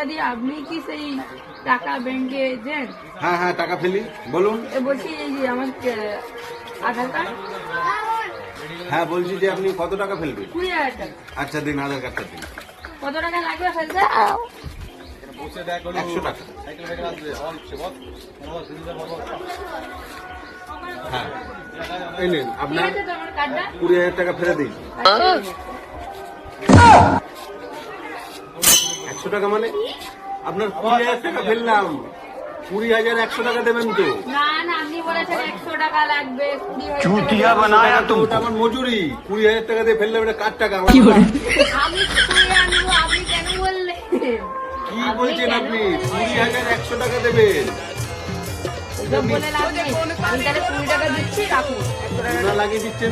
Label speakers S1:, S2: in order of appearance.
S1: দিয়ে আপনি কি সেই টাকা ব্যাংকে দেন?
S2: হ্যাঁ হ্যাঁ, টাকা ফেলি, বলুন।
S1: বলছি এই যে আমার আধার কার্ড।
S2: হ্যাঁ, বলছি যে আপনি কত টাকা ফেলবেন?
S1: 20,000 টাকা।
S2: আচ্ছা দিন, আধার কার্ডটা দিন।
S1: কত টাকা লাগবে ফেলতে?
S2: 100 টাকা। হ্যাঁ, এই নিন
S1: ঠিক
S2: আপনার
S1: আছে তো আমার কার্ডটা?
S2: 20,000 টাকা ফেরত দিন। 100 টাকা মানে আপনার 20,000 টাকা ফেললাম, 20,000 100 টাকা দেবেন তো?
S1: না না, আপনি বলেছেন 100 টাকা লাগবে।
S3: चूतिया बनाया
S2: ওটা আমার মজুরি, 20,000 টাকা দিয়ে ফেললাম, এটা কার টাকা?
S1: আমি করে আনবো, আপনি কেন বললেন?
S2: কি বলছেন আপনি? 20,000 100 টাকা দেবেন?
S1: এসব বলে লাভ নেই। আমি তাহলে 20 টাকা দিচ্ছি, রাখুন। 100 টাকা
S2: না লাগিয়ে দিচ্ছেন।